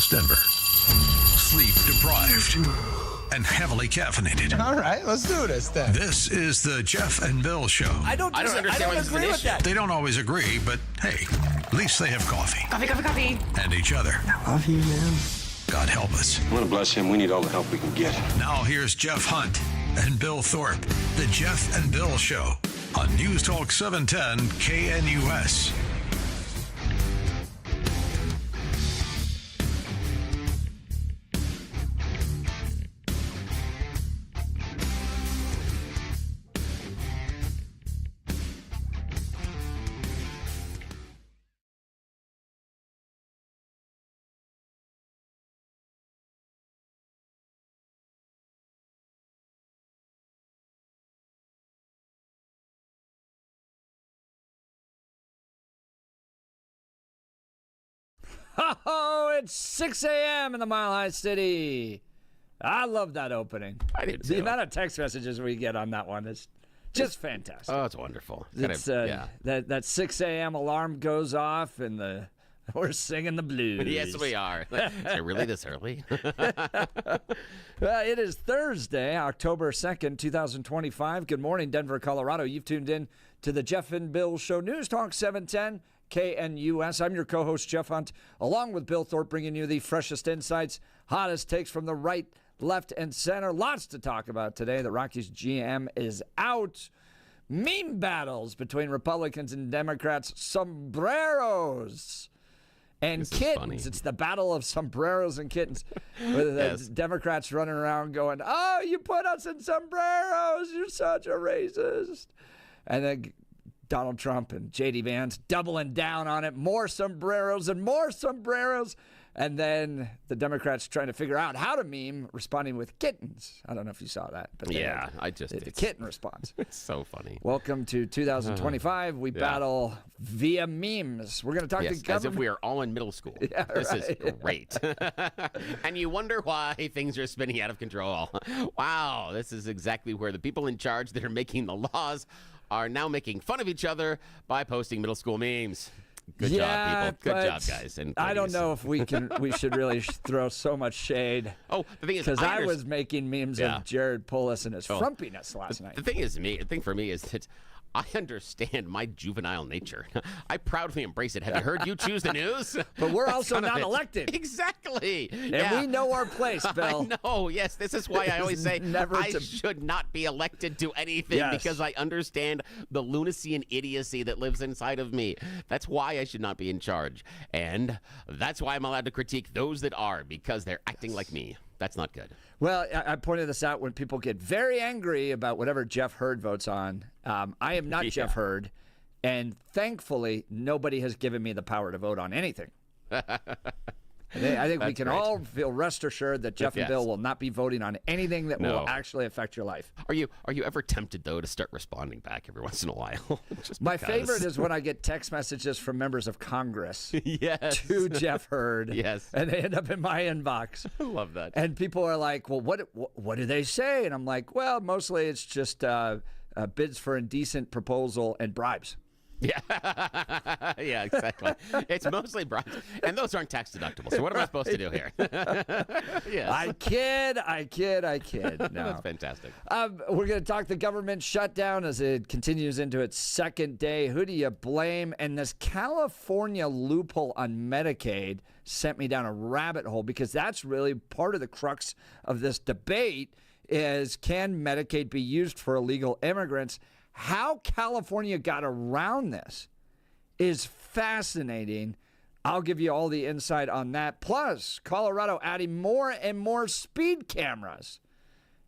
West Denver. Sleep deprived and heavily caffeinated. All right, let's do this then. This is the Jeff and Bill Show. I don't agree with that. They don't always agree, but hey, at least they have coffee. Coffee. And each other. I love you, man. God help us. I want to bless him. We need all the help we can get. Now here's Jeff Hunt and Bill Thorpe. The Jeff and Bill Show on News Talk 710 KNUS. Oh, it's 6 a.m. in the Mile High City. I love that opening. I do too. The amount of text messages we get on that one is just fantastic. Oh, it's wonderful. It's, that 6 a.m. alarm goes off and we're singing the blues. Yes, we are. Is it really this early? It is Thursday, October 2nd, 2025. Good morning, Denver, Colorado. You've tuned in to the Jeff and Bill Show, News Talk 710 KNUS. I'm your co-host, Jeff Hunt, along with Bill Thorpe, bringing you the freshest insights, hottest takes from the right, left, and center. Lots to talk about today. The Rockies GM is out. Meme battles between Republicans and Democrats. Sombreros and kittens. It's the battle of sombreros and kittens. With the Democrats running around going, "Oh, you put us in sombreros. You're such a racist." And then Donald Trump and J.D. Vance doubling down on it. More sombreros and more sombreros. And then the Democrats trying to figure out how to meme, responding with kittens. I don't know if you saw that. But the kitten response. It's so funny. Welcome to 2025. We battle via memes. We're going to talk to government. As if we are all in middle school. Yeah, this is great. And you wonder why things are spinning out of control. Wow, this is exactly where the people in charge that are making the laws are now making fun of each other by posting middle school memes. Good job, people. Good job, guys. And I don't know if we should really throw so much shade. Oh, the thing is, because I was making memes of Jared Polis and his frumpiness last night. The thing for me is that I understand my juvenile nature. I proudly embrace it. Have you heard you choose the news? But we're also not elected. Exactly. And we know our place, Bill. I know, yes. This is why I always say I should not be elected to anything because I understand the lunacy and idiocy that lives inside of me. That's why I should not be in charge. And that's why I'm allowed to critique those that are, because they're acting like me. That's not good. Well, I pointed this out when people get very angry about whatever Jeff Hurd votes on. I am not Jeff Hurd, and thankfully, nobody has given me the power to vote on anything. I think we can all feel rest assured that Jeff and Bill will not be voting on anything that will actually affect your life. Are you ever tempted, though, to start responding back every once in a while? My favorite is when I get text messages from members of Congress to Jeff Hurd. And they end up in my inbox. I love that. And people are like, well, what do they say? And I'm like, well, mostly it's just bids for indecent proposal and bribes. Yeah, exactly. It's mostly bribes, and those aren't tax deductible. So what am I supposed to do here? I kid. No. That's fantastic. We're going to talk the government shutdown as it continues into its second day. Who do you blame? And this California loophole on Medicaid sent me down a rabbit hole, because that's really part of the crux of this debate is, can Medicaid be used for illegal immigrants? How California got around this is fascinating. I'll give you all the insight on that. Plus, Colorado adding more and more speed cameras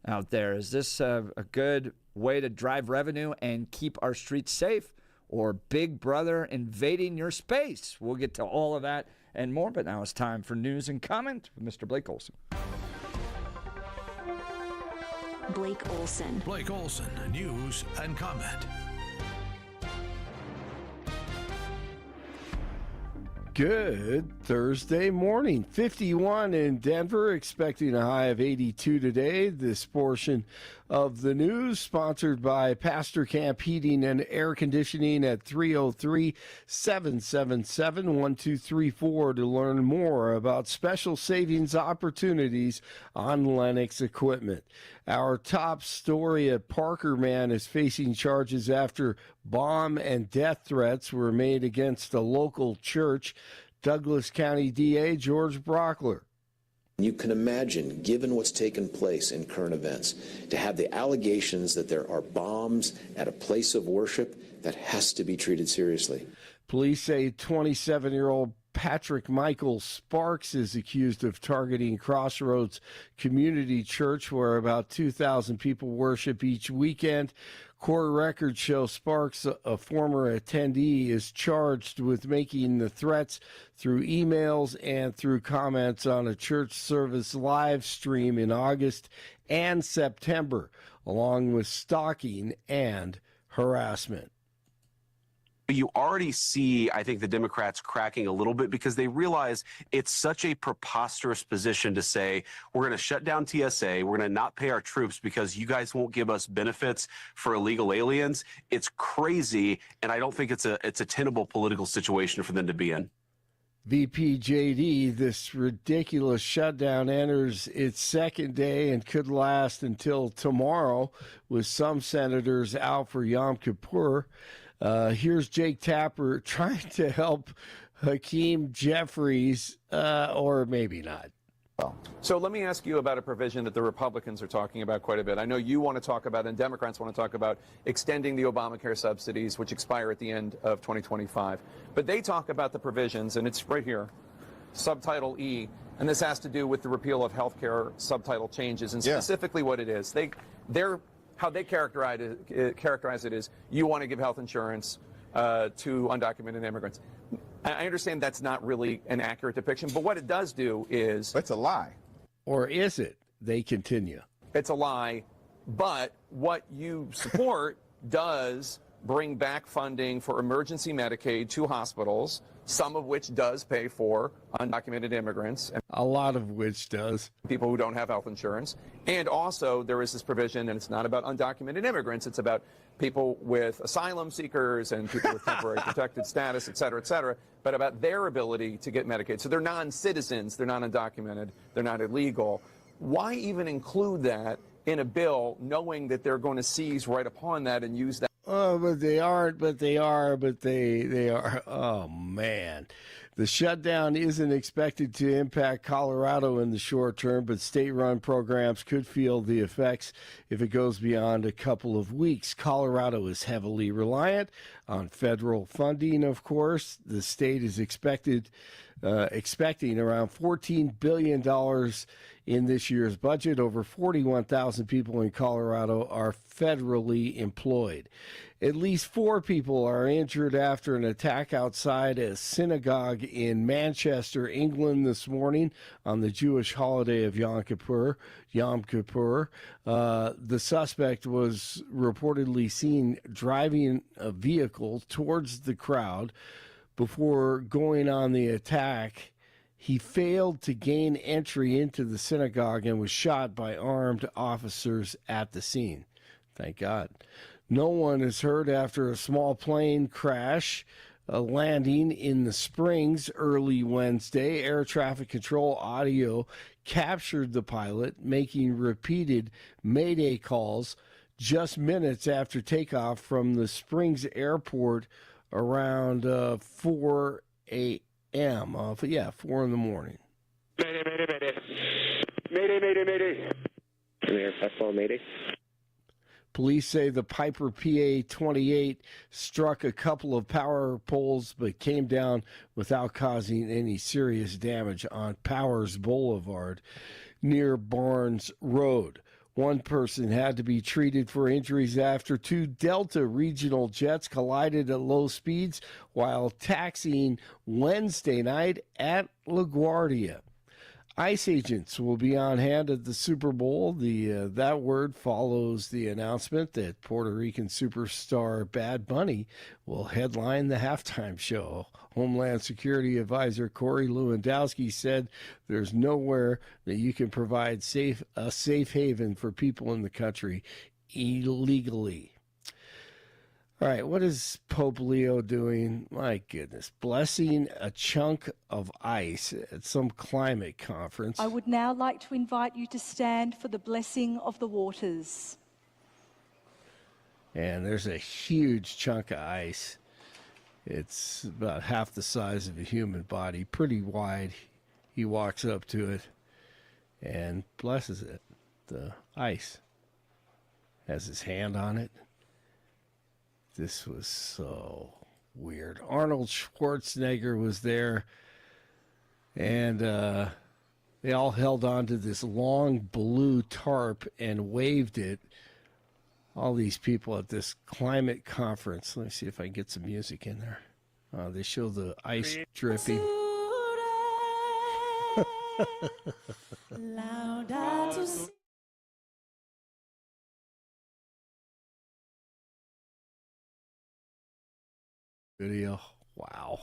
out there. Is this a good way to drive revenue and keep our streets safe, or Big Brother invading your space? We'll get to all of that and more, but now it's time for news and comment with Mr. Blake Olson. Blake Olson. Blake Olson, news and comment. Good Thursday morning. 51 in Denver, expecting a high of 82 today. This portion of the news sponsored by Pastor Camp Heating and Air Conditioning at 303-777-1234 to learn more about special savings opportunities on Lennox equipment. Our top story at Parker man is facing charges after bomb and death threats were made against a local church. Douglas County DA George Brockler. You can imagine, given what's taken place in current events, to have the allegations that there are bombs at a place of worship, that has to be treated seriously. Police say 27-year-old Patrick Michael Sparks is accused of targeting Crossroads Community Church, where about 2,000 people worship each weekend. Court records show Sparks, a former attendee, is charged with making the threats through emails and through comments on a church service live stream in August and September, along with stalking and harassment. You already see, I think, the Democrats cracking a little bit because they realize it's such a preposterous position to say, we're going to shut down TSA, we're going to not pay our troops because you guys won't give us benefits for illegal aliens. It's crazy, and I don't think it's a tenable political situation for them to be in. VPJD, this ridiculous shutdown enters its second day and could last until tomorrow, with some senators out for Yom Kippur. Here's Jake Tapper trying to help Hakeem Jeffries, or maybe not. So let me ask you about a provision that the Republicans are talking about quite a bit. I know you want to talk about, and Democrats want to talk about, extending the Obamacare subsidies, which expire at the end of 2025. But they talk about the provisions, and it's right here, Subtitle E, and this has to do with the repeal of health care subtitle changes, and specifically what it is. How they characterize it is you want to give health insurance to undocumented immigrants. I understand that's not really an accurate depiction, but what it does do is... It's a lie. Or is it? They continue. It's a lie, but what you support does bring back funding for emergency Medicaid to hospitals, some of which does pay for undocumented immigrants. A lot of which does. People who don't have health insurance. And also there is this provision, and it's not about undocumented immigrants, it's about people with asylum seekers and people with temporary protected status, et cetera, but about their ability to get Medicaid. So they're non-citizens, they're not undocumented, they're not illegal. Why even include that in a bill knowing that they're going to seize right upon that and use that? Oh, but they aren't, but they are. Oh, man. The shutdown isn't expected to impact Colorado in the short term, but state-run programs could feel the effects if it goes beyond a couple of weeks. Colorado is heavily reliant on federal funding, of course. The state is expecting around $14 billion in this year's budget. Over 41,000 people in Colorado are federally employed. At least 4 people are injured after an attack outside a synagogue in Manchester, England this morning on the Jewish holiday of Yom Kippur. The suspect was reportedly seen driving a vehicle towards the crowd before going on the attack. He failed to gain entry into the synagogue and was shot by armed officers at the scene. Thank God. No one is hurt after a small plane crash landing in the Springs early Wednesday. Air traffic control audio captured the pilot making repeated Mayday calls just minutes after takeoff from the Springs airport around 4 a.m. 4 in the morning. Mayday, mayday, mayday. Mayday, mayday, mayday. Air F4, mayday. Police say the Piper PA-28 struck a couple of power poles but came down without causing any serious damage on Powers Boulevard near Barnes Road. One person had to be treated for injuries after 2 Delta regional jets collided at low speeds while taxiing Wednesday night at LaGuardia. ICE agents will be on hand at the Super Bowl. That word follows the announcement that Puerto Rican superstar Bad Bunny will headline the halftime show. Homeland Security Advisor Corey Lewandowski said there's nowhere that you can provide a safe haven for people in the country illegally. All right, what is Pope Leo doing? My goodness, blessing a chunk of ice at some climate conference. I would now like to invite you to stand for the blessing of the waters. And there's a huge chunk of ice. It's about half the size of a human body, pretty wide. He walks up to it and blesses it, the ice. Has his hand on it. This was so weird. Arnold Schwarzenegger was there, and they all held on to this long blue tarp and waved it. All these people at this climate conference. Let me see if I can get some music in there. They show the ice dripping. Video. Wow.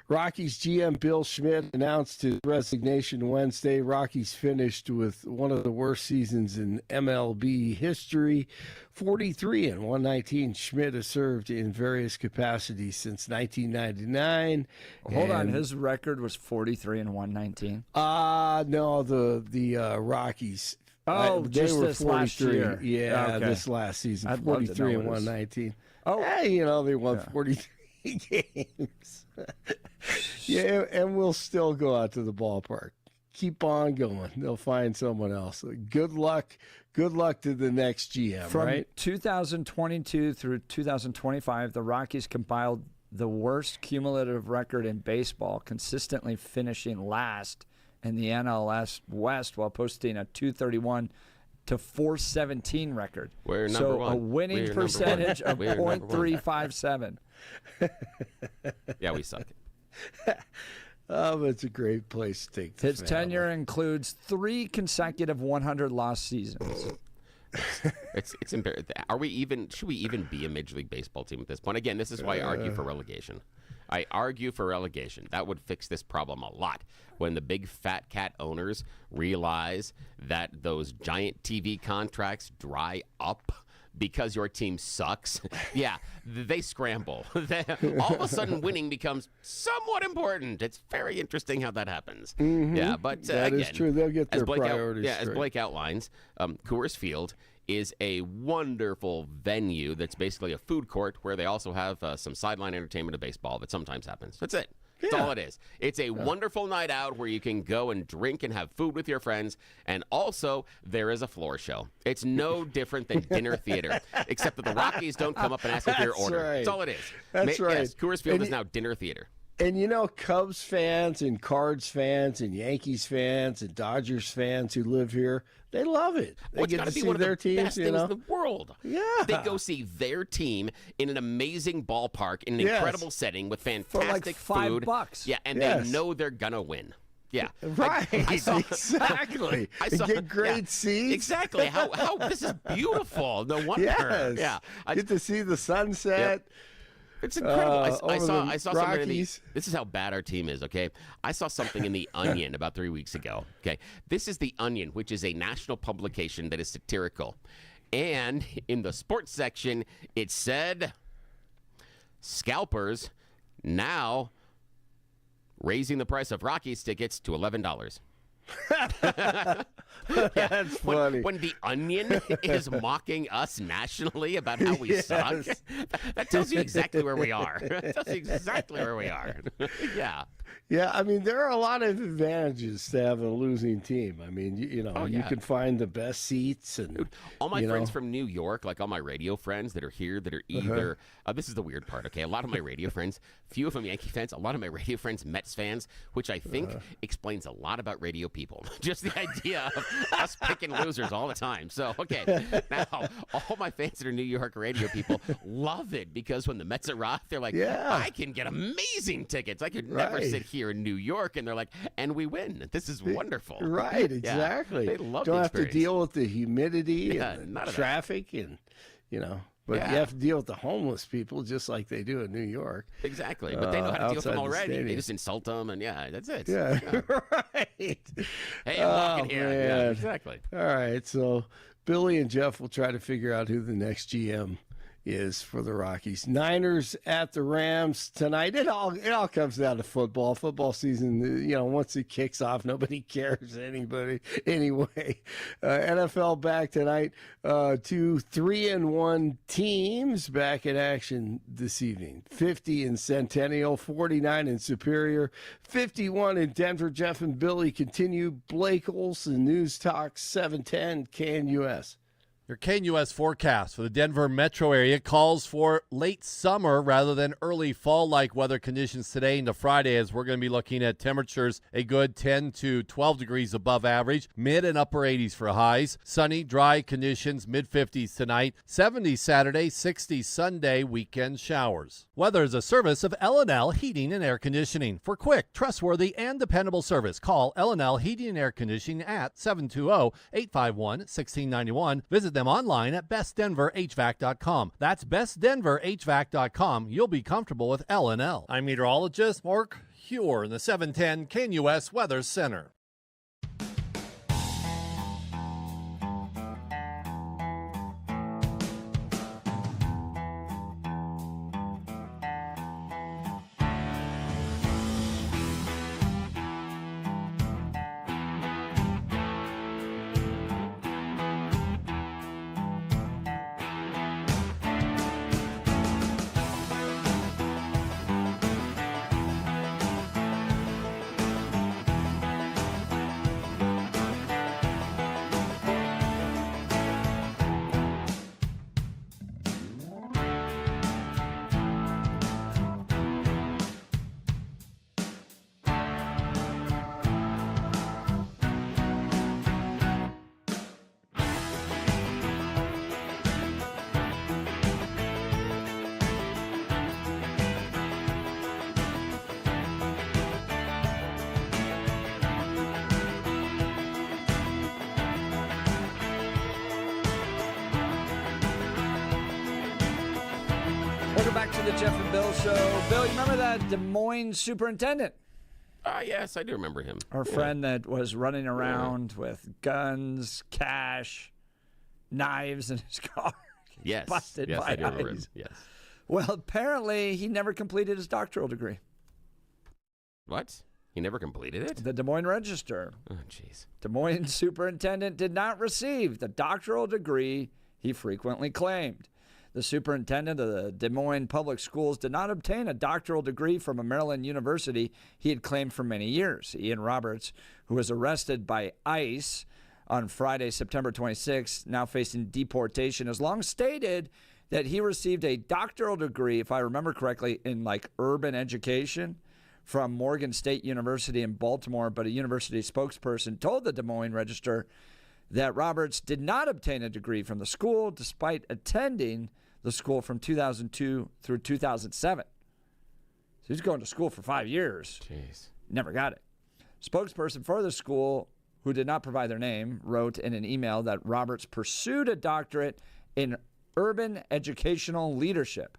Rockies GM Bill Schmidt announced his resignation Wednesday. Rockies finished with one of the worst seasons in MLB history. 43-119. Schmidt has served in various capacities since 1999. Hold on, his record was 43-119. No, the Rockies. Oh, they just were this last year. Yeah, okay. This last season. 43-119. Oh, they won 43 games. Yeah, and we'll still go out to the ballpark. Keep on going. They'll find someone else. Good luck. Good luck to the next GM, From 2022 through 2025, the Rockies compiled the worst cumulative record in baseball, consistently finishing last in the NLS West while posting a 231 to 417 record. We're number so one. A winning percentage of .357. Yeah, we suck. Oh, it's a great place to take the His tenure includes 3 consecutive 100-loss seasons. It's embarrassing. Should we even be a Major League Baseball team at this point? Again, this is why I argue for relegation. I argue for relegation. That would fix this problem a lot. When the big fat cat owners realize that those giant TV contracts dry up because your team sucks, yeah, they scramble. All of a sudden, winning becomes somewhat important. It's very interesting how that happens. Mm-hmm. Yeah, but that again, is true. They'll get their priorities as Blake outlines, Coors Field is a wonderful venue that's basically a food court where they also have some sideline entertainment of baseball that sometimes happens. That's it. That's all it is. It's a wonderful night out where you can go and drink and have food with your friends. And also, there is a floor show. It's no different than dinner theater, except that the Rockies don't come up and ask you for your order. Right. That's all it is. That's right. Yes, Coors Field is now dinner theater. And you know, Cubs fans and Cards fans and Yankees fans and Dodgers fans who live here, they love it. They get to see their teams, best things in the world. Yeah. They go see their team in an amazing ballpark in an incredible setting with fantastic for like food. $5. Yeah, and they know they're gonna win. Yeah, right. Exactly. Get great seats. Exactly. How this is beautiful. No wonder. Yes. Yeah. Get to see the sunset. Yep. It's incredible. I saw something in Rockies. this is how bad our team is, okay? I saw something in The Onion about 3 weeks ago, okay? This is The Onion, which is a national publication that is satirical. And in the sports section, it said, scalpers now raising the price of Rockies tickets to $11. That's funny. When The Onion is mocking us nationally about how we suck, that tells you exactly where we are. That tells you exactly where we are. Yeah. Yeah, I mean, there are a lot of advantages to have a losing team. I mean, you can find the best seats. And dude, all my friends from New York, like all my radio friends that are here that are either, this is the weird part, okay? A lot of my radio friends, few of them Yankee fans, a lot of my radio friends Mets fans, which I think explains a lot about radio people. Just the idea of us picking losers all the time. So, okay, now all my fans that are New York radio people love it because when the Mets arrive, they're like, I can get amazing tickets. I could never see sit here in New York, and they're like, and we win. This is wonderful. Right, exactly. Yeah, they love Don't the have to experience. deal with the humidity and none the of that. traffic and, but you have to deal with the homeless people just like they do in New York. Exactly. But they know how to deal with them outside the already. They stadium. just insult them, and that's it. Yeah, right. Hey, I'm walking here. Yeah, man. exactly. All right, so Billy and Jeff will try to figure out who the next GM is for the Rockies. Niners at the Rams tonight. It all comes down to football. Football season, once it kicks off, nobody cares anybody anyway. NFL back tonight. 2 3-1 teams back in action this evening. 50 in Centennial, 49 in Superior, 51 in Denver. Jeff and Billy continue. Blake Olson, News Talk 710 KNUS. Your KNUS forecast for the Denver metro area calls for late summer rather than early fall-like weather conditions today into Friday, as we're going to be looking at temperatures a good 10 to 12 degrees above average, mid and upper 80s for highs. Sunny, dry conditions, mid-50s tonight, 70 Saturday, 60 Sunday, weekend showers. Weather is a service of L&L Heating and Air Conditioning. For quick, trustworthy, and dependable service, call L&L Heating and Air Conditioning at 720-851-1691. Visit them online at bestdenverhvac.com. That's bestdenverhvac.com. You'll be comfortable with L&L. I'm meteorologist Mark Huer in the 710 KNUS Weather Center. Welcome back to the Jeff and Bill Show. Bill, you remember that Des Moines superintendent? Yes, I do remember him. Our friend that was running around with guns, cash, knives in his car. Yes. Busted yes, by I do remember him. ICE. Yes. Well, apparently he never completed his doctoral degree. What? He never completed it? The Des Moines Register. Oh, jeez. Des Moines superintendent did not receive the doctoral degree he frequently claimed. The superintendent of the Des Moines Public Schools did not obtain a doctoral degree from a Maryland university he had claimed for many years. Ian Roberts, who was arrested by ICE on Friday, September 26, now facing deportation, has long stated that he received a doctoral degree, if I remember correctly, in urban education from Morgan State University in Baltimore, but a university spokesperson told the Des Moines Register that Roberts did not obtain a degree from the school despite attending the school from 2002 through 2007. So he's going to school for 5 years. Jeez. Never got it. Spokesperson for the school, who did not provide their name, wrote in an email that Roberts pursued a doctorate in urban educational leadership.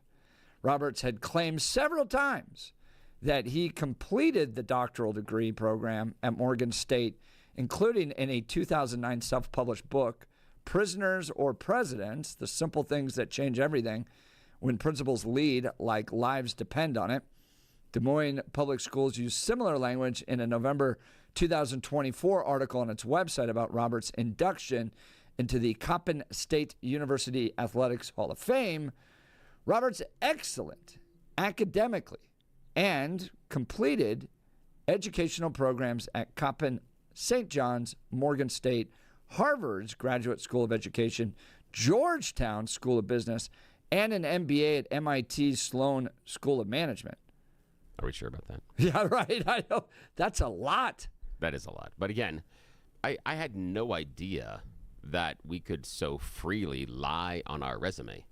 Roberts had claimed several times that he completed the doctoral degree program at Morgan State, including in a 2009 self-published book, Prisoners or Presidents, the simple things that change everything when principles lead like lives depend on it. Des Moines Public Schools used similar language in a November 2024 article on its website about Roberts' induction into the Coppin State University Athletics Hall of Fame. Roberts excellent academically and completed educational programs at Coppin, St. John's, Morgan State, Harvard's Graduate School of Education, Georgetown School of Business, and an MBA at MIT's Sloan School of Management. Are we sure about that? Yeah, right. I know. That's a lot. That is a lot. But again, I had no idea that we could so freely lie on our resume.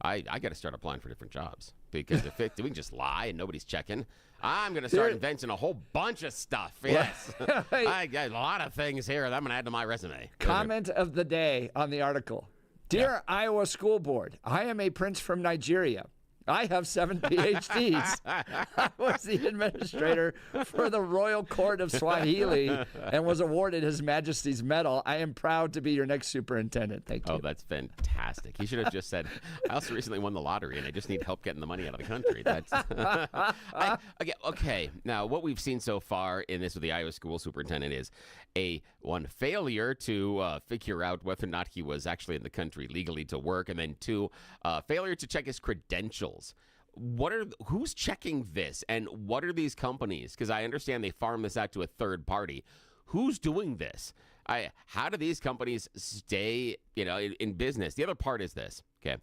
I got to start applying for different jobs because if we can just lie and nobody's checking, I'm going to start inventing a whole bunch of stuff. Yes. I got a lot of things here that I'm going to add to my resume. Comment of the day on the article. Dear Iowa School Board, I am a prince from Nigeria. I have 7 PhDs. I was the administrator for the Royal Court of Swahili and was awarded His Majesty's Medal. I am proud to be your next superintendent. Thank you. Oh, that's fantastic. He should have just said, I also recently won the lottery, and I just need help getting the money out of the country. That's okay. Now, what we've seen so far in this with the Iowa school superintendent is one, failure to figure out whether or not he was actually in the country legally to work, and then 2, failure to check his credentials. Who's checking this, and what are these companies? Because I understand they farm this out to a third party. Who's doing this? How do these companies stay, in business? The other part is this. Okay,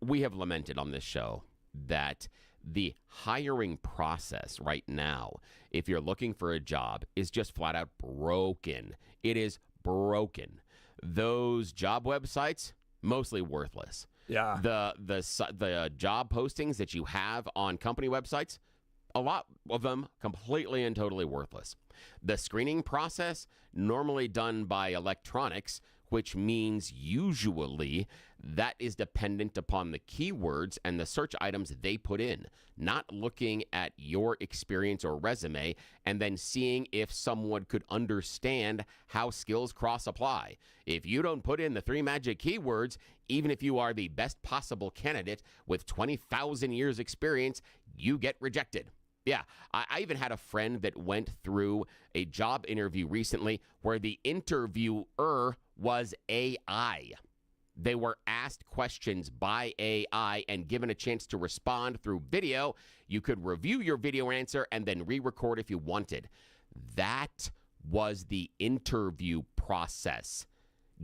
we have lamented on this show that the hiring process right now, if you're looking for a job, is just flat out broken. It is broken. Those job websites, mostly worthless. Yeah. The job postings that you have on company websites, a lot of them completely and totally worthless. The screening process, normally done by electronics, which means usually that is dependent upon the keywords and the search items they put in, not looking at your experience or resume and then seeing if someone could understand how skills cross-apply. If you don't put in the 3 magic keywords, even if you are the best possible candidate with 20,000 years experience, you get rejected. Yeah, I even had a friend that went through a job interview recently where the interviewer was AI. They were asked questions by AI and given a chance to respond through video. You could review your video answer and then re-record if you wanted. That was the interview process.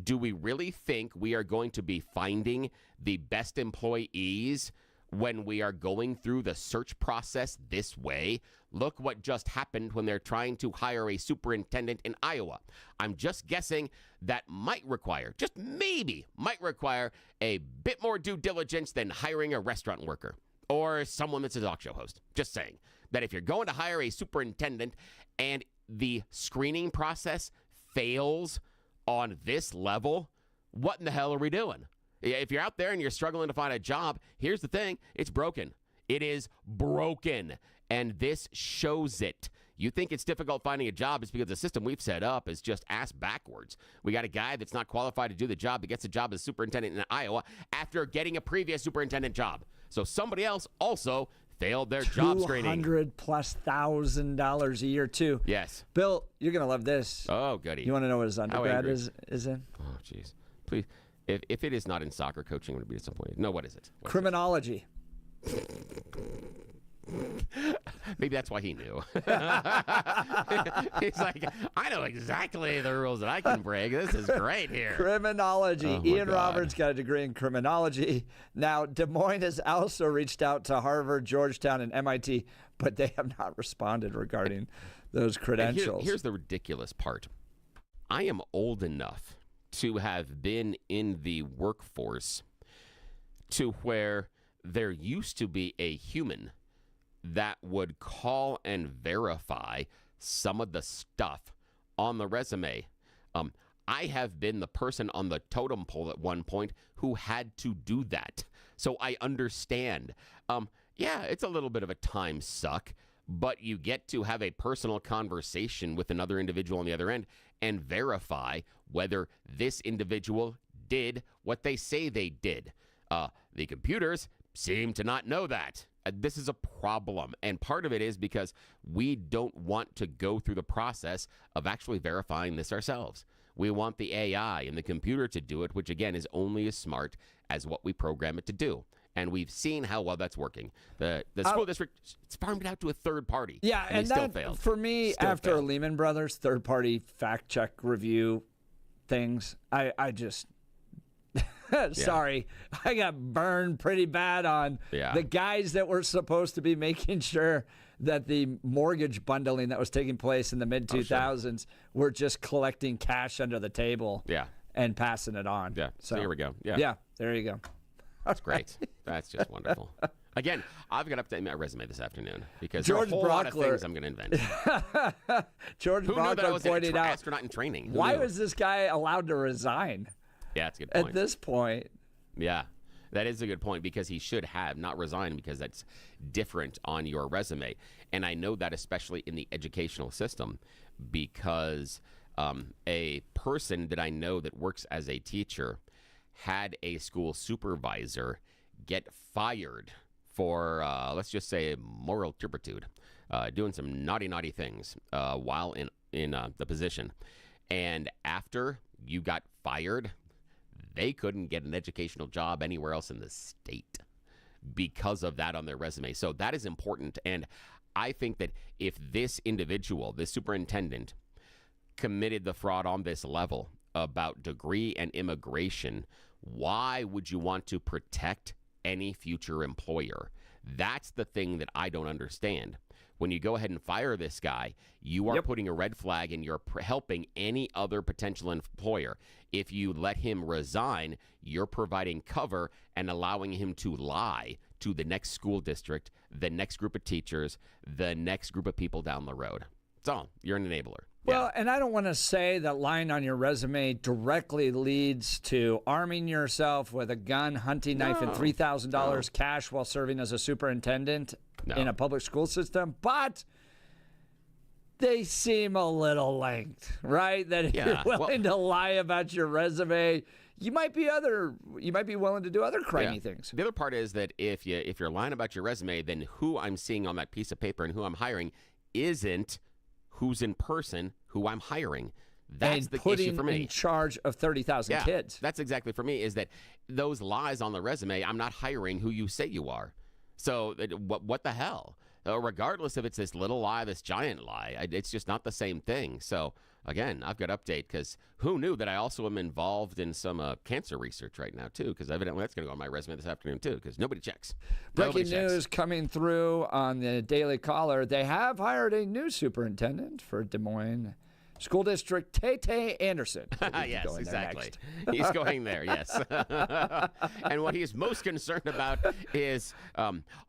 Do we really think we are going to be finding the best employees when we are going through the search process this way? Look what just happened when they're trying to hire a superintendent in Iowa. I'm just guessing that might require, just maybe, might require a bit more due diligence than hiring a restaurant worker or someone that's a talk show host. Just saying that if you're going to hire a superintendent and the screening process fails on this level, what in the hell are we doing? If you're out there and you're struggling to find a job, here's the thing. It's broken. It is broken. And this shows it. You think it's difficult finding a job, it's because the system we've set up is just ass backwards. We got a guy that's not qualified to do the job that gets a job as superintendent in Iowa after getting a previous superintendent job. So somebody else also failed their job screening. $200,000+ a year, too. Yes. Bill, you're going to love this. Oh, goody. You want to know what his undergrad is in? Oh, jeez. Please. If it is not in soccer coaching, I'm going to be disappointed. No, what is it? Criminology. Maybe that's why he knew. He's like, I know exactly the rules that I can break. This is great here. Criminology. Oh, Ian Roberts got a degree in criminology. Now, Des Moines has also reached out to Harvard, Georgetown, and MIT, but they have not responded regarding those credentials. Here's the ridiculous part. I am old enough to have been in the workforce to where there used to be a human that would call and verify some of the stuff on the resume. I have been the person on the totem pole at one point who had to do that. So I understand. Yeah, it's a little bit of a time suck, but you get to have a personal conversation with another individual on the other end and verify whether this individual did what they say they did. The computers seem to not know that. This is a problem, and part of it is because we don't want to go through the process of actually verifying this ourselves. We want the AI and the computer to do it, which, again, is only as smart as what we program it to do. And we've seen how well that's working. The school district, it's farmed it out to a third party. Yeah, and they still failed. For me, Still after failed. Lehman Brothers, third-party fact-check review things, I just... Sorry, I got burned pretty bad on the guys that were supposed to be making sure that the mortgage bundling that was taking place in the mid-2000s were just collecting cash under the table and passing it on. Yeah, so here we go. Yeah, there you go. That's great. That's just wonderful. Again, I've got to update my resume this afternoon because George there are a whole lot of Brockler- things I'm going to invent. George Who knew that I Brockler was pointed an out, astronaut in training? Who why knew? was this guy allowed to resign Yeah, that's a good point. at this point? Yeah, that is a good point because he should have not resigned because that's different on your resume. And I know that especially in the educational system because a person that I know that works as a teacher had a school supervisor get fired for, let's just say, moral turpitude, doing some naughty things while in the position. And after you got fired, they couldn't get an educational job anywhere else in the state because of that on their resume. So that is important. And I think that if this individual, this superintendent, committed the fraud on this level about degree and immigration, why would you want to protect any future employer? That's the thing that I don't understand. When you go ahead and fire this guy, you are putting a red flag and you're helping any other potential employer. If you let him resign, you're providing cover and allowing him to lie to the next school district, the next group of teachers, the next group of people down the road. So you're an enabler. Well, and I don't want to say that lying on your resume directly leads to arming yourself with a gun, hunting knife, and $3,000 cash while serving as a superintendent in a public school system, but they seem a little linked, right? That if you're willing to lie about your resume, you might be willing to do other crimey things. The other part is that if you're lying about your resume, then who I'm seeing on that piece of paper and who I'm hiring isn't who's in person, who I'm hiring. That's the issue for me. In charge of 30,000 kids. That's exactly for me, is that those lies on the resume, I'm not hiring who you say you are. So what the hell? Regardless if it's this little lie, this giant lie, it's just not the same thing. So, again, I've got to update because who knew that I also am involved in some cancer research right now, too, because evidently that's going to go on my resume this afternoon, too, because nobody checks. Breaking news coming through on the Daily Caller. They have hired a new superintendent for Des Moines School District, Tay Anderson. Yes, exactly. He's going there, yes. And what he is most concerned about is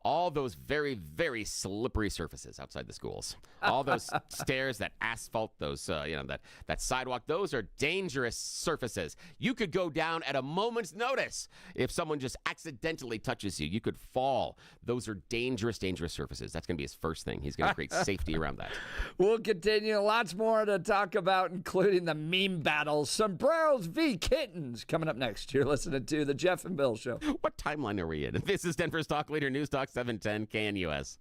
all those very, very slippery surfaces outside the schools. All those stairs, that asphalt, those that sidewalk, those are dangerous surfaces. You could go down at a moment's notice. If someone just accidentally touches you, you could fall. Those are dangerous, dangerous surfaces. That's going to be his first thing. He's going to create safety around that. We'll continue. Lots more to talk about, including the meme battles, sombreros v. kittens, coming up next. You're listening to The Jeff and Bill Show. What timeline are we in? This is Denver's Talk Leader, News Talk 710 KNUS.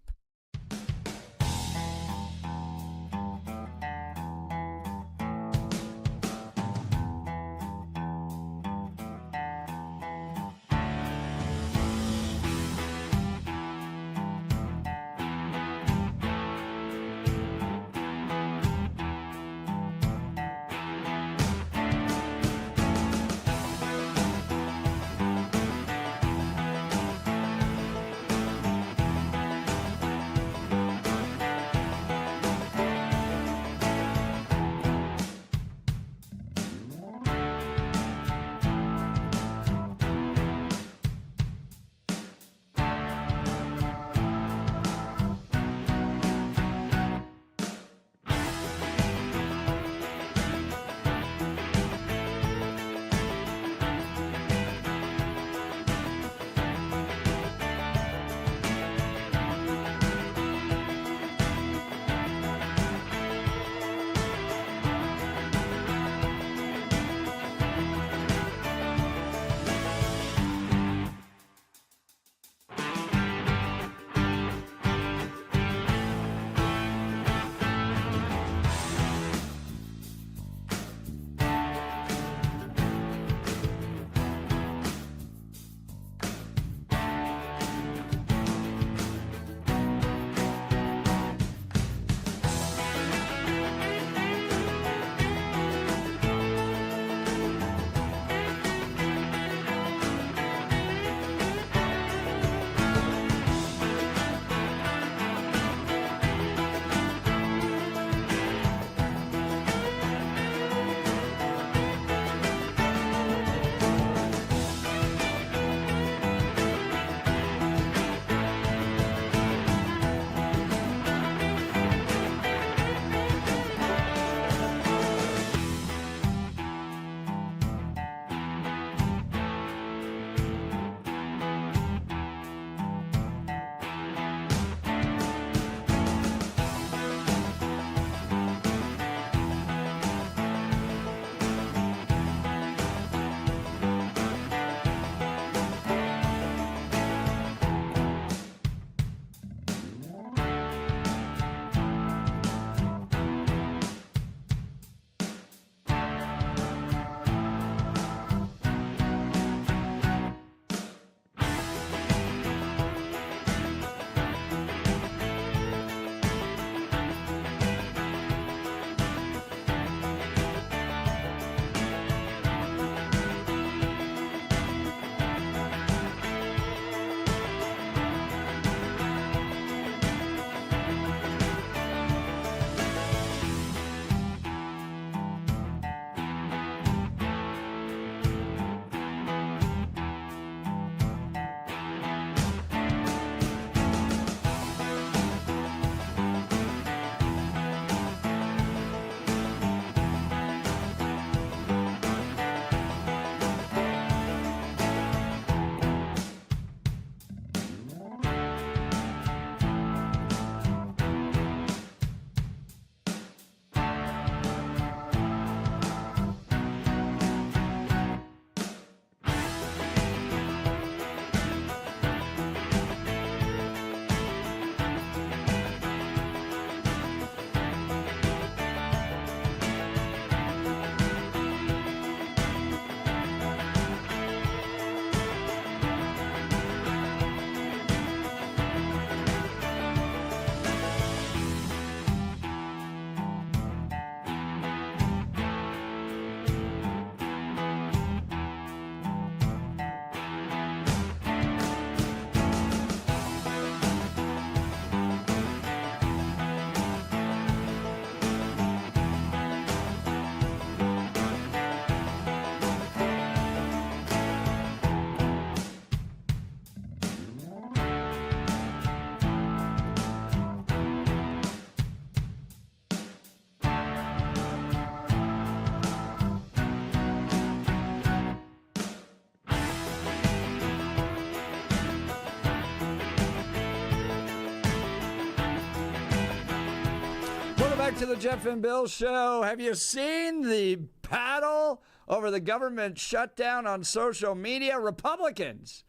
to the Jeff and Bill Show. Have you seen the battle over the government shutdown on social media? Republicans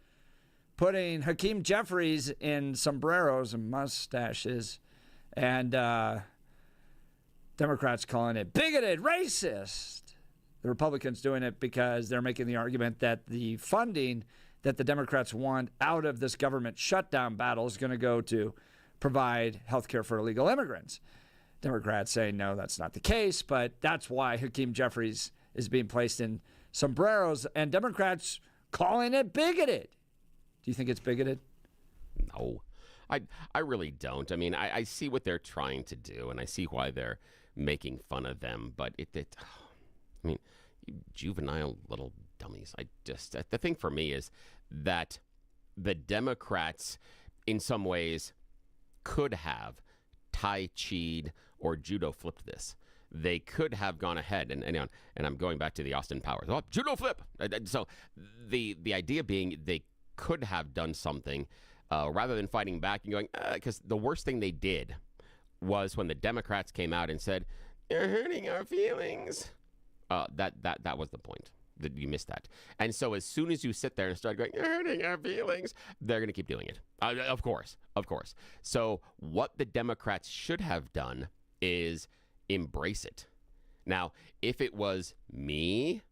putting Hakeem Jeffries in sombreros and mustaches, and Democrats calling it bigoted, racist. The Republicans doing it because they're making the argument that the funding that the Democrats want out of this government shutdown battle is going to go to provide health care for illegal immigrants. Democrats say, no, that's not the case, but that's why Hakeem Jeffries is being placed in sombreros, and Democrats calling it bigoted. Do you think it's bigoted? No, I really don't. I mean, I see what they're trying to do, and I see why they're making fun of them, but I mean, you juvenile little dummies. The thing for me is that the Democrats, in some ways, could have Tai Chi'd or judo flipped this. They could have gone ahead, and I'm going back to the Austin Powers. Oh, judo flip! So the idea being they could have done something rather than fighting back and going, because the worst thing they did was when the Democrats came out and said, you're hurting our feelings. That was the point. That you missed that. And so as soon as you sit there and start going, you're hurting our feelings, they're going to keep doing it. Of course. So what the Democrats should have done is embrace it. Now, if it was me,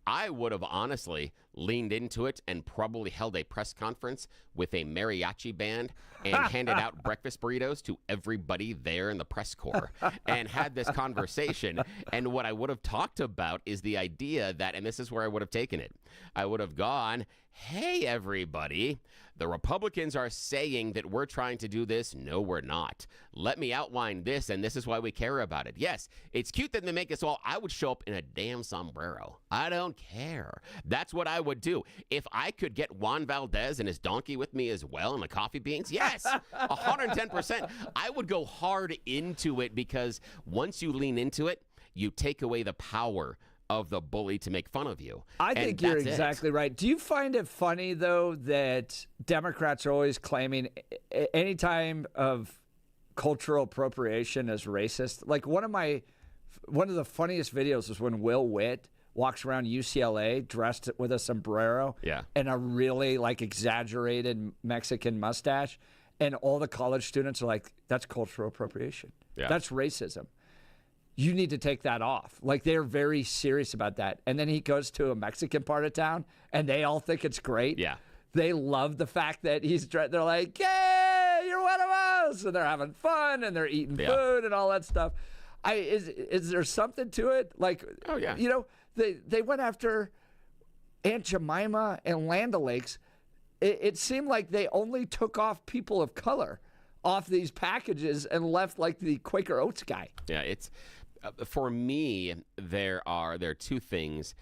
I would have honestly leaned into it and probably held a press conference with a mariachi band and handed out breakfast burritos to everybody there in the press corps and had this conversation. And what I would have talked about is the idea that, and this is where I would have taken it, I would have gone, hey, everybody, the Republicans are saying that we're trying to do this. No, we're not. Let me outline this, and this is why we care about it. Yes, it's cute that they make us all. I would show up in a damn sombrero. I don't care. That's what I would do. If I could get Juan Valdez and his donkey with me as well and the coffee beans, yes, 110%. I would go hard into it because once you lean into it, you take away the power of the bully to make fun of you. I think you're exactly right. Do you find it funny, though, that Democrats are always claiming any time of cultural appropriation as racist? Like one of the funniest videos was when Will Witt walks around UCLA dressed with a sombrero and a really exaggerated Mexican mustache, and all the college students are like, that's cultural appropriation. Yeah. That's racism. You need to take that off. They're very serious about that. And then he goes to a Mexican part of town, and they all think it's great. Yeah. They love the fact that they're like, yay, you're one of us. And they're having fun, and they're eating food and all that stuff. Is there something to it? Oh, yeah. They went after Aunt Jemima and Land O'Lakes. It seemed like they only took off people of color off these packages and left the Quaker Oats guy. Yeah, it's... for me, there are two things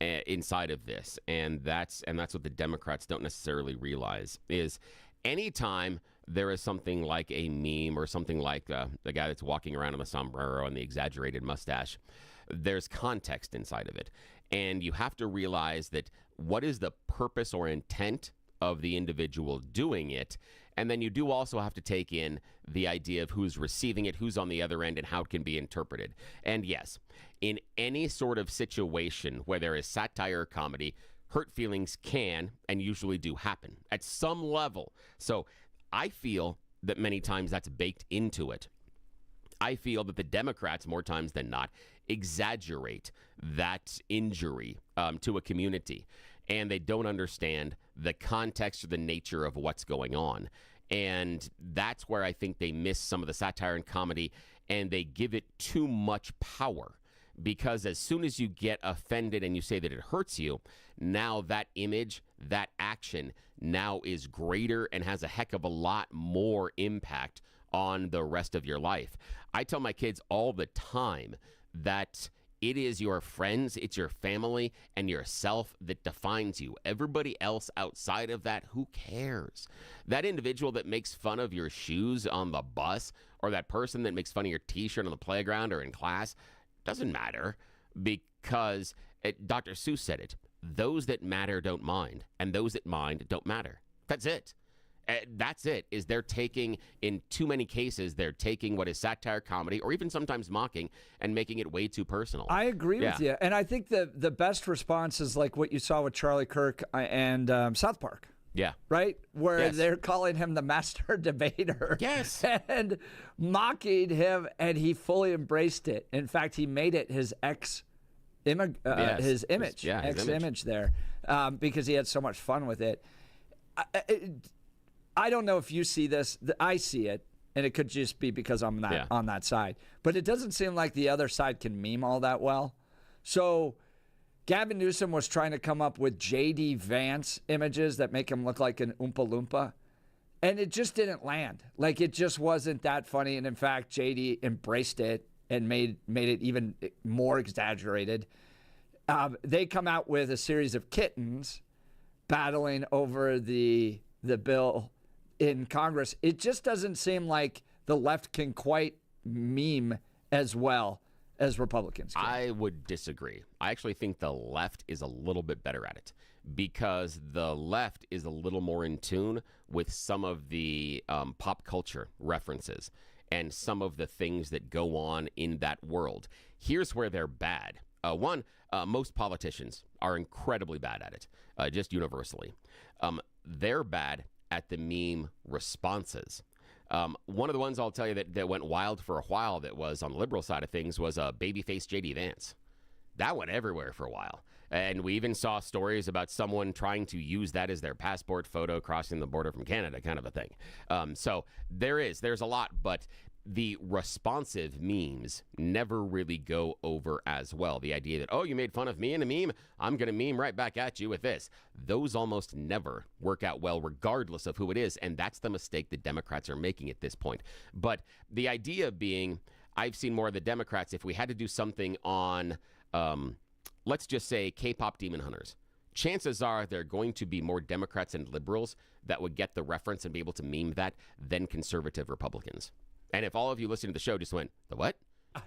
inside of this, and that's what the Democrats don't necessarily realize is anytime there is something like a meme or something like the guy that's walking around in the sombrero and the exaggerated mustache, there's context inside of it, and you have to realize that what is the purpose or intent of the individual doing it. And then you do also have to take in the idea of who's receiving it, who's on the other end, and how it can be interpreted. And yes, in any sort of situation where there is satire or comedy, hurt feelings can and usually do happen at some level. So I feel that many times that's baked into it. I feel that the Democrats, more times than not, exaggerate that injury to a community. And they don't understand the context or the nature of what's going on. And that's where I think they miss some of the satire and comedy, and they give it too much power. Because as soon as you get offended and you say that it hurts you, now that image, that action now is greater and has a heck of a lot more impact on the rest of your life. I tell my kids all the time that it is your friends, it's your family, and yourself that defines you. Everybody else outside of that, who cares? That individual that makes fun of your shoes on the bus, or that person that makes fun of your T-shirt on the playground or in class, doesn't matter, because Dr. Seuss said it. Those that matter don't mind, and those that mind don't matter. That's it. That's it. Is they're taking, in too many cases, they're taking what is satire comedy or even sometimes mocking and making it way too personal. I agree with you. And I think the best response is like what you saw with Charlie Kirk and South Park. Yeah. Right? Where they're calling him the master debater. Yes. And mocking him, and he fully embraced it. In fact, he made it his his image there, because he had so much fun with it. I don't know if you see this. I see it, and it could just be because I'm not on that side. But it doesn't seem like the other side can meme all that well. So Gavin Newsom was trying to come up with J.D. Vance images that make him look like an Oompa Loompa, and it just didn't land. Like, it just wasn't that funny. And in fact, J.D. embraced it and made it even more exaggerated. They come out with a series of kittens battling over the bill in Congress. It just doesn't seem like the left can quite meme as well as Republicans can. I would disagree. I actually think the left is a little bit better at it because the left is a little more in tune with some of the pop culture references and some of the things that go on in that world. Here's where they're bad. Most politicians are incredibly bad at it, just universally. They're bad at the meme responses. One of the ones I'll tell you that went wild for a while that was on the liberal side of things was babyface J.D. Vance. That went everywhere for a while. And we even saw stories about someone trying to use that as their passport photo crossing the border from Canada, kind of a thing. So there's a lot, but the responsive memes never really go over as well. The idea that, oh, you made fun of me in a meme, I'm going to meme right back at you with this. Those almost never work out well, regardless of who it is. And that's the mistake the Democrats are making at this point. But the idea being, I've seen more of the Democrats, if we had to do something on, let's just say K-pop Demon Hunters, chances are there are going to be more Democrats and liberals that would get the reference and be able to meme that than conservative Republicans. And if all of you listening to the show just went, the what?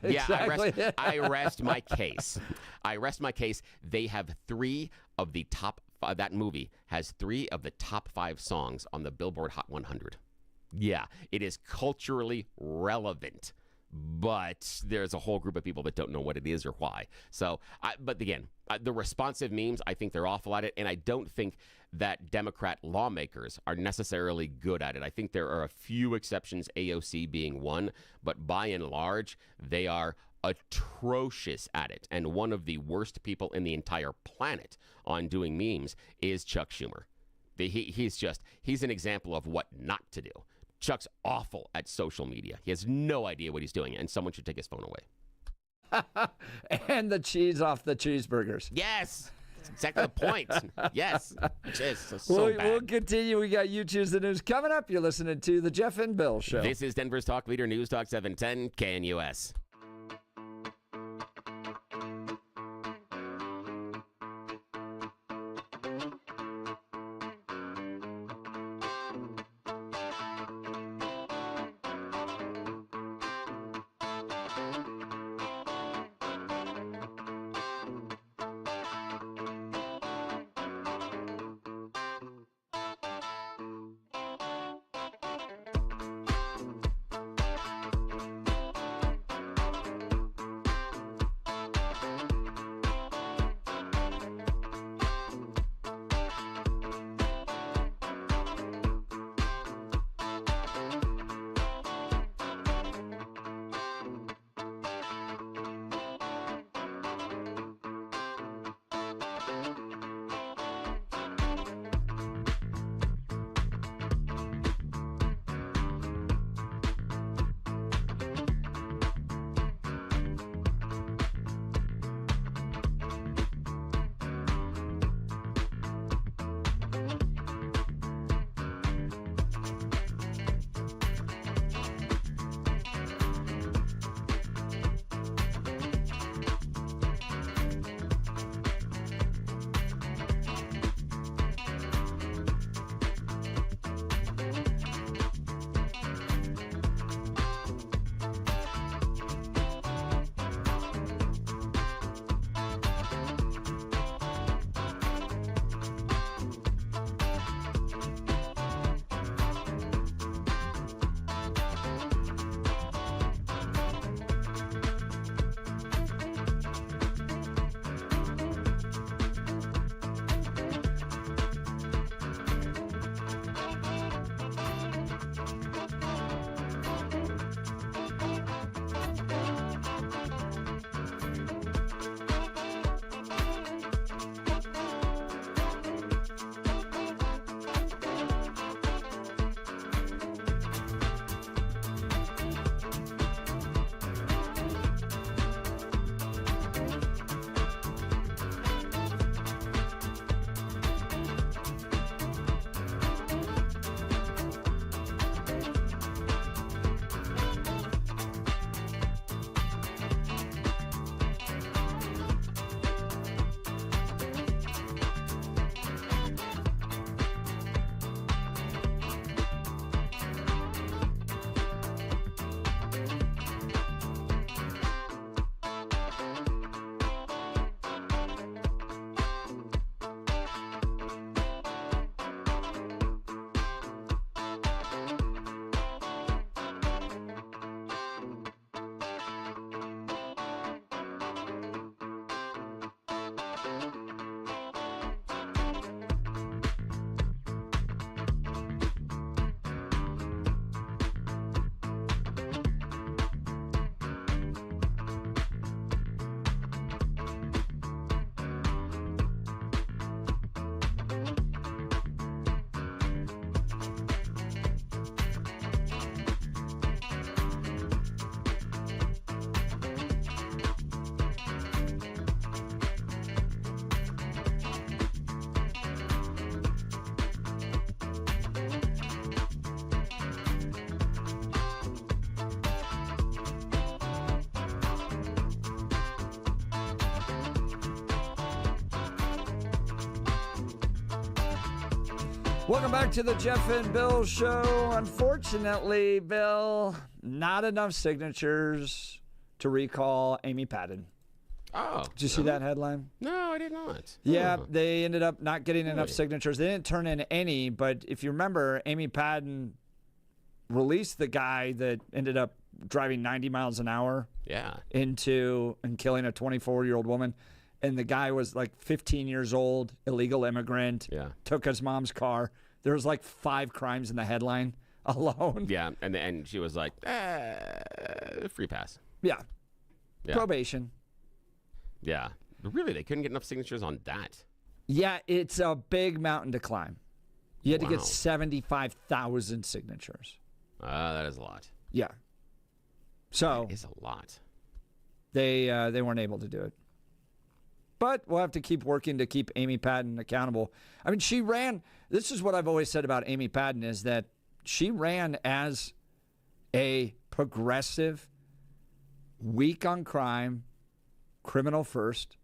Exactly. Yeah, I rest my case. I rest my case. They have three of the top, that movie has 3 of the top 5 songs on the Billboard Hot 100. Yeah, it is culturally relevant, but there's a whole group of people that don't know what it is or why. So, but again, the responsive memes, I think they're awful at it, and I don't think that Democrat lawmakers are necessarily good at it. I think there are a few exceptions, AOC being one, but by and large, they are atrocious at it. And one of the worst people in the entire planet on doing memes is Chuck Schumer. He's an example of what not to do. Chuck's awful at social media. He has no idea what he's doing, and someone should take his phone away. And the cheese off the cheeseburgers. Yes. That's exactly the point. Yes. Just so bad. We'll continue. We got You Choose the News coming up. You're listening to The Jeff and Bill Show. This is Denver's Talk Leader News Talk 710 KNUS. Welcome back to the Jeff and Bill Show. Unfortunately, Bill, not enough signatures to recall Amy Padden. Oh. Did you see that headline? No, I did not. Yeah, they ended up not getting enough signatures. They didn't turn in any, but if you remember, Amy Padden released the guy that ended up driving 90 miles an hour into and killing a 24-year-old woman. And the guy was like 15 years old, illegal immigrant, took his mom's car. There was like 5 crimes in the headline alone. Yeah, and she was like, free pass. Yeah. Probation. Yeah. But really, they couldn't get enough signatures on that. Yeah, it's a big mountain to climb. You had to get 75,000 signatures. That is a lot. Yeah. So that is a lot. They weren't able to do it. But we'll have to keep working to keep Amy Padden accountable. I mean, she ran. This is what I've always said about Amy Padden is that she ran as a progressive, weak on crime, criminal first,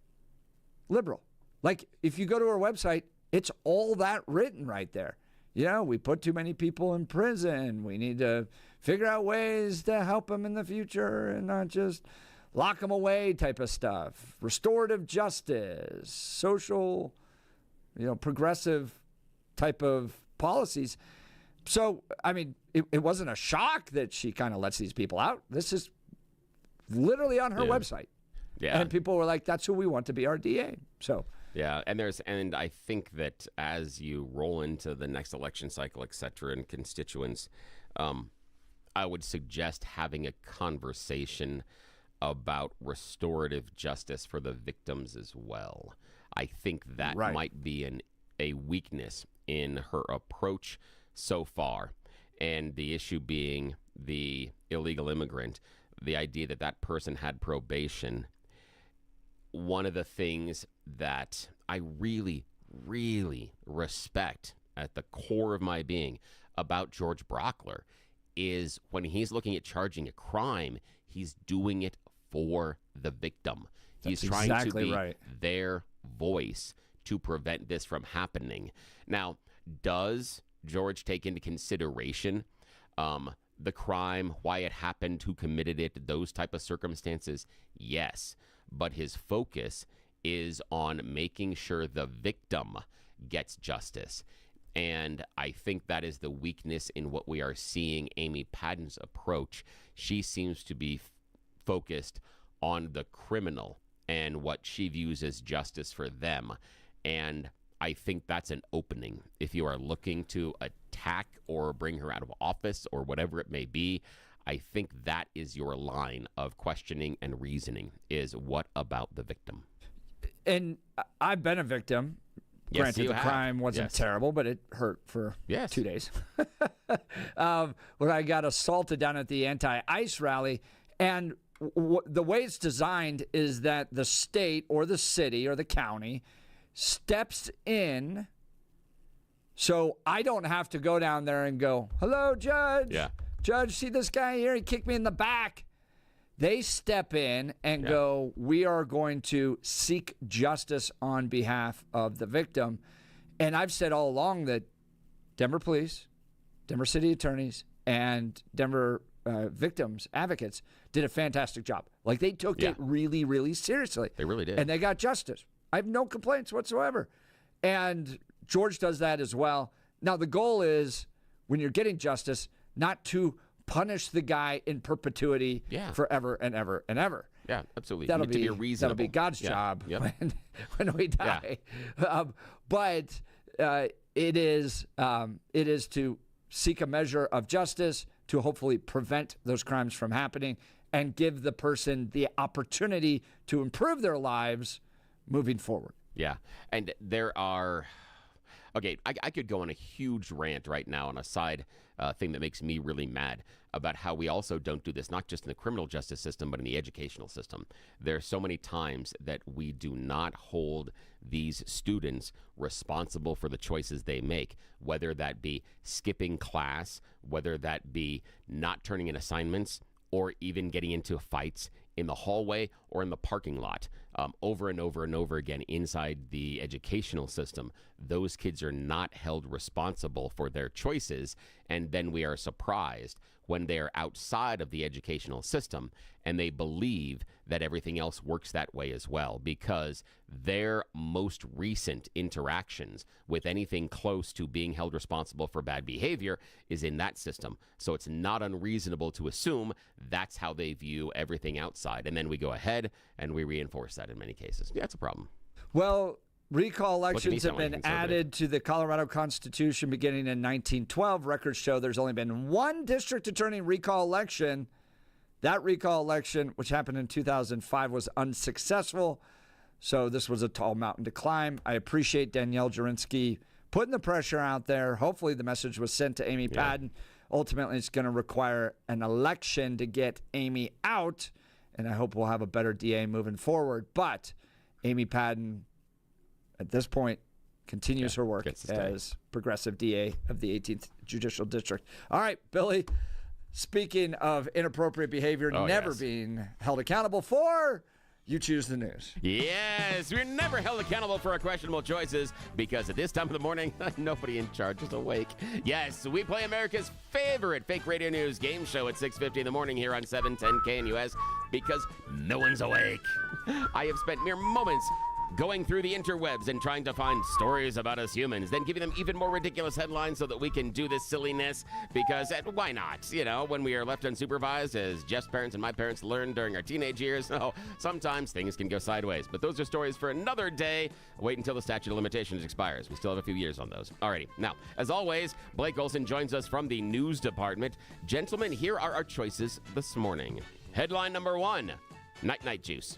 liberal. Like, if you go to her website, it's all that written right there. We put too many people in prison. We need to figure out ways to help them in the future and not just lock them away type of stuff. Restorative justice, social, progressive type of policies. So, I mean, it wasn't a shock that she kind of lets these people out. This is literally on her website. Yeah. And people were like, that's who we want to be our DA. So. Yeah, and I think that as you roll into the next election cycle, et cetera, and constituents, I would suggest having a conversation about restorative justice for the victims as well. I think that might be a weakness in her approach so far. And the issue being the illegal immigrant, the idea that that person had probation. One of the things that I really, really respect at the core of my being about George Brockler is when he's looking at charging a crime, he's doing it for the victim. He's trying to be their voice to prevent this from happening. Now, does George take into consideration the crime, why it happened, who committed it, those type of circumstances? Yes. But his focus is on making sure the victim gets justice. And I think that is the weakness in what we are seeing Amy Padden's approach. She seems to be focused on the criminal and what she views as justice for them. And I think that's an opening. If you are looking to attack or bring her out of office or whatever it may be, I think that is your line of questioning and reasoning is what about the victim? And I've been a victim. Yes, Granted, the crime wasn't terrible, but it hurt for 2 days. When I got assaulted down at the anti-ICE rally, and the way it's designed is that the state or the city or the county steps in so I don't have to go down there and go, hello, Judge. Yeah. Judge, see this guy here? He kicked me in the back. They step in and go, we are going to seek justice on behalf of the victim. And I've said all along that Denver police, Denver city attorneys, and Denver victims advocates did a fantastic job. Like, they took it really, really seriously. They really did. And they got justice. I have no complaints whatsoever. And George does that as well. Now, the goal is, when you're getting justice, not to punish the guy in perpetuity forever and ever and ever. Yeah, absolutely. That'll be reasonable. That'll be God's job when we die. But it is to seek a measure of justice to hopefully prevent those crimes from happening and give the person the opportunity to improve their lives moving forward. Yeah, and there are... Okay, I could go on a huge rant right now on a side thing that makes me really mad about how we also don't do this, not just in the criminal justice system, but in the educational system. There are so many times that we do not hold these students responsible for the choices they make, whether that be skipping class, whether that be not turning in assignments, or even getting into fights in the hallway or in the parking lot, over and over and over again inside the educational system. Those kids are not held responsible for their choices, and then we are surprised when they're outside of the educational system and they believe that everything else works that way as well, because their most recent interactions with anything close to being held responsible for bad behavior is in that system. So it's not unreasonable to assume that's how they view everything outside. And then we go ahead and we reinforce that in many cases. Yeah, it's a problem. Well, recall elections have been added to the Colorado Constitution beginning in 1912. Records show there's only been one district attorney recall election. That recall election, which happened in 2005, was unsuccessful. So this was a tall mountain to climb. I appreciate Danielle Jurinsky putting the pressure out there. Hopefully the message was sent to Amy Padden. Ultimately, it's going to require an election to get Amy out, and I hope we'll have a better DA moving forward. But Amy Padden, at this point, continues her work as progressive DA of the 18th Judicial District. All right, Billy, speaking of inappropriate behavior never being held accountable for, you choose the news. Yes, we're never held accountable for our questionable choices because at this time of the morning, nobody in charge is awake. Yes, we play America's favorite fake radio news game show at 6:50 in the morning here on 710 KNUS because no one's awake. I have spent mere moments going through the interwebs and trying to find stories about us humans, then giving them even more ridiculous headlines so that we can do this silliness, because why not? You know, when we are left unsupervised, as Jeff's parents and my parents learned during our teenage years, sometimes things can go sideways. But those are stories for another day. Wait until the statute of limitations expires. We still have a few years on those. Alrighty. Now, as always, Blake Olson joins us from the news department. Gentlemen, here are our choices this morning. Headline number 1, Night Juice.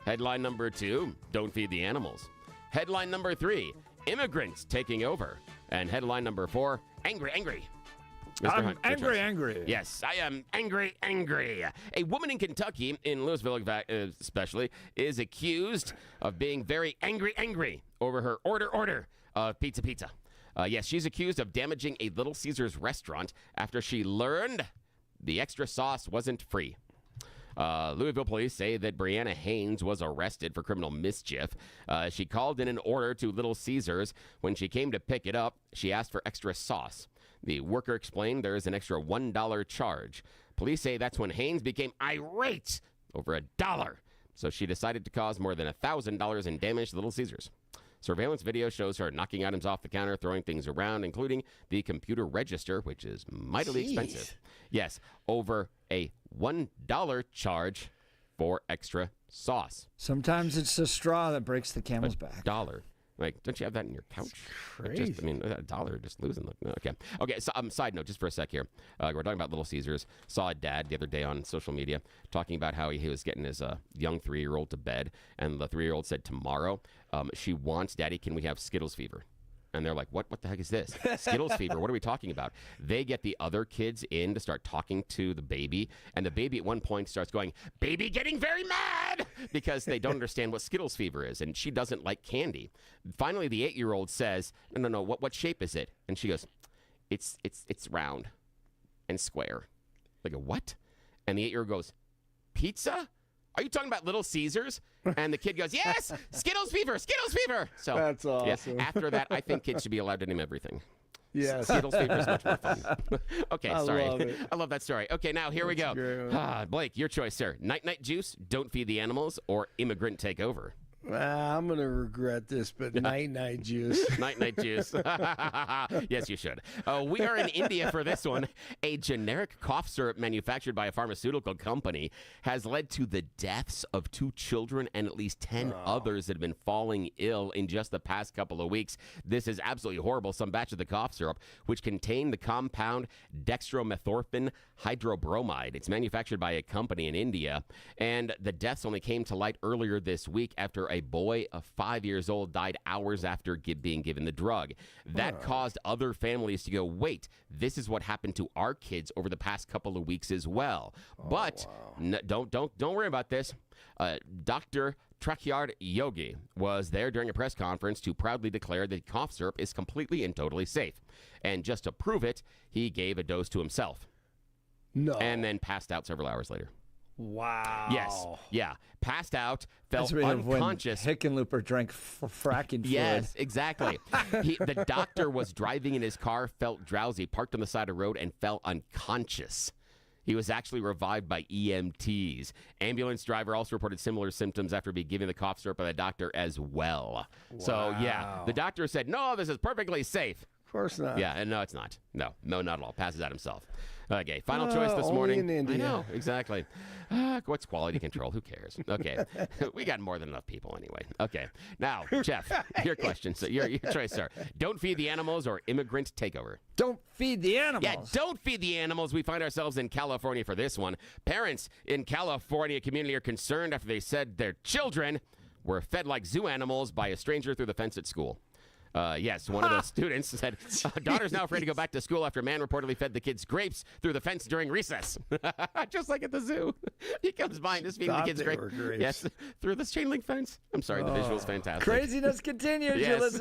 Headline number 2, Don't Feed the Animals. Headline number 3, Immigrants Taking Over. And headline number 4, Angry. Mr. I'm Hunt, angry. Yes, I am angry. A woman in Kentucky, in Louisville especially, is accused of being very angry over her order of pizza. Yes, she's accused of damaging a Little Caesars restaurant after she learned the extra sauce wasn't free. Louisville police say that Brianna Haynes was arrested for criminal mischief. She called in an order to Little Caesars. When she came to pick it up, she asked for extra sauce. The worker explained there is an extra $1 charge. Police say that's when Haynes became irate over $1. So she decided to cause more than $1,000 in damage to Little Caesars. Surveillance video shows her knocking items off the counter, throwing things around, including the computer register, which is mightily expensive. Yes, over a $1 charge for extra sauce. Sometimes it's the straw that breaks the camel's back. $1. Like, don't you have that in your couch? Crazy. $1 just losing. Okay. So, side note, just for a sec here. We're talking about Little Caesars. Saw a dad the other day on social media talking about how he was getting his young 3-year-old to bed, and the 3-year-old said tomorrow she wants, Daddy, can we have Skittles fever? And they're like, what the heck is this? Skittles fever, what are we talking about? They get the other kids in to start talking to the baby, and the baby at one point starts going, baby getting very mad, because they don't understand what Skittles fever is, and she doesn't like candy. Finally, the 8-year-old says, no, what shape is it? And she goes, it's round and square. They go, what? And the 8-year-old goes, pizza? Are you talking about Little Caesars? And the kid goes, yes, Skittles fever. So that's awesome. After that, I think kids should be allowed to name everything. Yes. Skittles fever is much more fun. Okay, sorry. Love it. I love that story. Okay, now here we go. Blake, your choice, sir. Night Juice, Don't Feed the Animals, or Immigrant Takeover? I'm going to regret this, but night juice. Night juice. Yes, you should. We are in India for this one. A generic cough syrup manufactured by a pharmaceutical company has led to the deaths of 2 children and at least 10 others that have been falling ill in just the past couple of weeks. This is absolutely horrible. Some batch of the cough syrup, which contained the compound dextromethorphan hydrobromide. It's manufactured by a company in India, and the deaths only came to light earlier this week after a boy of 5 years old died hours after being given the drug. That caused other families to go, wait, this is what happened to our kids over the past couple of weeks as well. But don't worry about this. Dr. Trakyard Yogi was there during a press conference to proudly declare that cough syrup is completely and totally safe. And just to prove it, he gave a dose to himself. No. And then passed out several hours later. Wow. Yes. Yeah. Passed out, fell That's unconscious. When Hickenlooper drank fracking fluid. Yes, exactly. The doctor was driving in his car, felt drowsy, parked on the side of the road, and fell unconscious. He was actually revived by EMTs. Ambulance driver also reported similar symptoms after being given the cough syrup by the doctor as well. Wow. So, yeah, the doctor said, no, this is perfectly safe. Of course not. Yeah, and no, it's not. No, not at all. Passes out himself. Okay, final choice this morning. In India. I know, exactly. What's quality control? Who cares? Okay, we got more than enough people anyway. Okay, now, Jeff, your question. So your choice, sir. Don't feed the animals or immigrant takeover. Don't feed the animals. Yeah, don't feed the animals. We find ourselves in California for this one. Parents in California community are concerned after they said their children were fed like zoo animals by a stranger through the fence at school. Yes, one of the students said, daughter's now afraid to go back to school after a man reportedly fed the kids grapes through the fence during recess. Just like at the zoo. He comes by and just feeding the kids grapes. Yes, through this chain link fence. I'm sorry, the visual's fantastic. Craziness continues. Yes. You listen